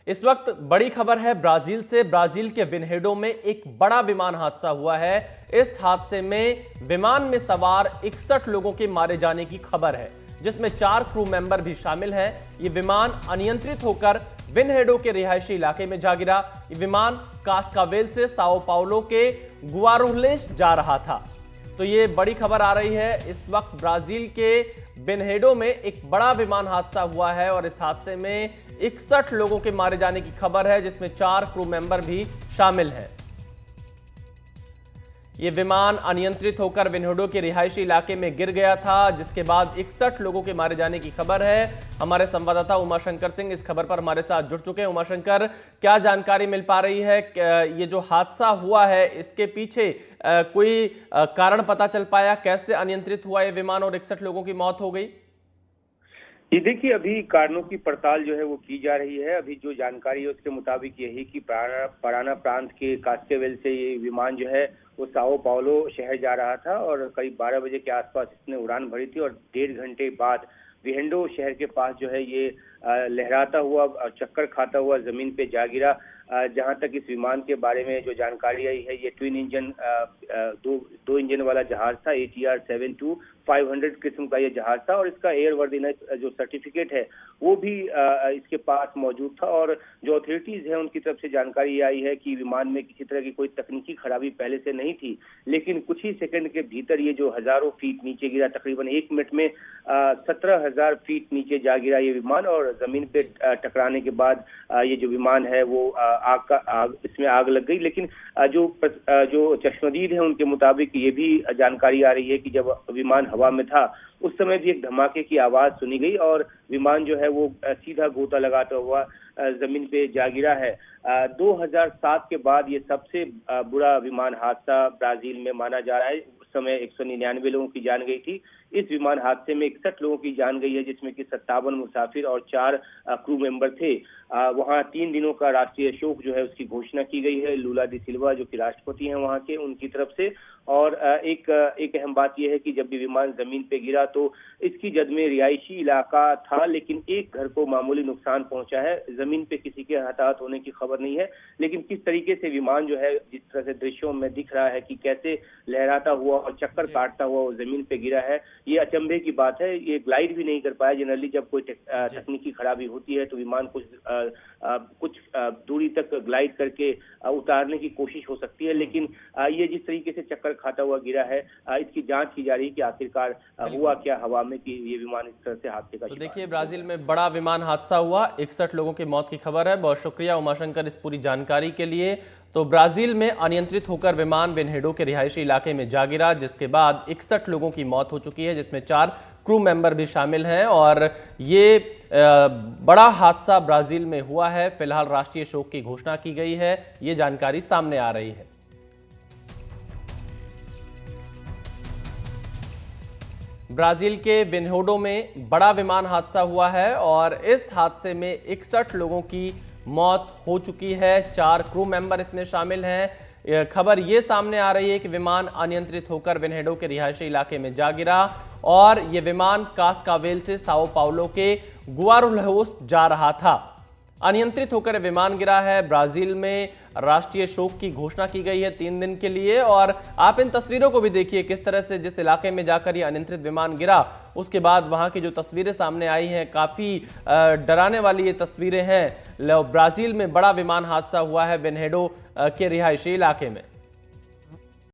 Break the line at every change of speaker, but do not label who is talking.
इस वक्त बड़ी खबर है ब्राजील से। ब्राजील के विनहेडो में एक बड़ा विमान हादसा हुआ है। इस हादसे में विमान में सवार 61 लोगों के मारे जाने की खबर है, जिसमें 4 क्रू मेंबर भी शामिल हैं। ये विमान अनियंत्रित होकर विनहेडो के रिहायशी इलाके में जा गिरा। ये विमान कास्कावेल से साओ पाउलो के गुआरुल्हेस जा रहा था। तो ये बड़ी खबर आ रही है। इस वक्त ब्राजील के विनहेडो में एक बड़ा विमान हादसा हुआ है और इस हादसे में 61 लोगों के मारे जाने की खबर है, जिसमें 4 क्रू मेंबर भी शामिल हैं। ये विमान अनियंत्रित होकर विनहेडो के रिहायशी इलाके में गिर गया था, जिसके बाद 61 लोगों के मारे जाने की खबर है। हमारे संवाददाता उमाशंकर सिंह इस खबर पर हमारे साथ जुड़ चुके हैं। उमाशंकर, क्या जानकारी मिल पा रही है? ये जो हादसा हुआ है, इसके पीछे कोई कारण पता चल पाया? कैसे अनियंत्रित हुआ ये विमान और 61 लोगों की मौत हो गई?
ये देखिए, अभी कारणों की पड़ताल जो है वो की जा रही है। अभी जो जानकारी है उसके मुताबिक यही कि पराना प्रांत के कास्केवेल से ये विमान जो है वो साओ पाउलो शहर जा रहा था और करीब 12 बजे के आसपास इसने उड़ान भरी थी और 1.5 घंटे बाद विहेंडो शहर के पास जो है ये लहराता हुआ, चक्कर खाता हुआ जमीन पे जा गिरा। जहां तक इस विमान के बारे में जो जानकारी आई है, ये ट्विन इंजन दो इंजन वाला जहाज था। ATR-72 500 किस्म का ये जहाज था और इसका एयर वर्दीनेस जो सर्टिफिकेट है वो भी इसके पास मौजूद था। और जो अथॉरिटीज है उनकी तरफ से जानकारी आई है कि विमान में किसी तरह की कोई तकनीकी खराबी पहले से नहीं थी, लेकिन कुछ ही सेकंड के भीतर ये जो हजारों फीट नीचे गिरा, तकरीबन 1 मिनट में 17,000 फीट नीचे जा गिरा ये विमान और जमीन पे टकराने के बाद ये जो विमान है वो इसमें आग लग गई। लेकिन जो चश्मदीद है उनके मुताबिक ये भी जानकारी आ रही है कि जब विमान हवा में था उस समय भी एक धमाके की आवाज सुनी गई और विमान जो है वो सीधा गोता लगाता हुआ जमीन पे जा गिरा है। 2007 के बाद ये सबसे बुरा विमान हादसा ब्राजील में माना जा रहा है। उस समय 199 लोगों की जान गई थी। इस विमान हादसे में 61 लोगों की जान गई है, जिसमें कि 57 मुसाफिर और 4 क्रू मेंबर थे। वहां 3 दिनों का राष्ट्रीय शोक जो है उसकी घोषणा की गई है लूला डी सिल्वा, जो कि राष्ट्रपति हैं वहां के, उनकी तरफ से। और एक अहम बात यह है कि जब भी विमान जमीन पे गिरा तो इसकी जद में रिहायशी इलाका था, लेकिन एक घर को मामूली नुकसान पहुंचा है। जमीन पे किसी के हताहत होने की खबर नहीं है, लेकिन किस तरीके से विमान जो है, जिस तरह से दृश्यों में दिख रहा है कि कैसे लहराता हुआ और चक्कर काटता हुआ वो जमीन पे गिरा है, ये अचंभे की बात है। ये ग्लाइड भी नहीं कर पाया। जनरली जब कोई तकनीकी खराबी होती है तो विमान कुछ दूरी तक ग्लाइड करके उतारने की कोशिश हो सकती है, लेकिन ये जिस तरीके से चक्कर खाता हुआ गिरा है, इसकी जांच की जा रही है कि आखिरकार हुआ क्या हवा में कि ये विमान इस तरह से हादसे का
तो देखिए, ब्राजील में बड़ा विमान हादसा हुआ, 61 लोगों की मौत की खबर है। बहुत शुक्रिया उमाशंकर इस पूरी जानकारी के लिए। तो ब्राजील में अनियंत्रित होकर विमान विनहेडो के रिहायशी इलाके में जा गिरा, जिसके बाद 61 लोगों की मौत हो चुकी है, जिसमें 4 क्रू मेंबर भी शामिल हैं और ये बड़ा हादसा ब्राजील में हुआ है। फिलहाल राष्ट्रीय शोक की घोषणा की गई है, ये जानकारी सामने आ रही है। ब्राजील के विनहेडो में बड़ा विमान हादसा हुआ है और इस हादसे में 61 लोगों की मौत हो चुकी है। 4 क्रू मेंबर इसमें शामिल हैं। खबर ये सामने आ रही है कि विमान अनियंत्रित होकर विनहेडो के रिहायशी इलाके में जा गिरा और ये विमान कास्कावेल से साओ पाउलो के गुआरुल्हेस जा रहा था। अनियंत्रित होकर विमान गिरा है। ब्राजील में राष्ट्रीय शोक की घोषणा की गई है 3 दिन के लिए। और आप इन तस्वीरों को भी देखिए, किस तरह से जिस इलाके में जाकर ये अनियंत्रित विमान गिरा, उसके बाद वहां की जो तस्वीरें सामने आई हैं, काफी डराने वाली ये तस्वीरें हैं। ब्राजील में बड़ा विमान हादसा हुआ है विनहेडो के रिहायशी इलाके में।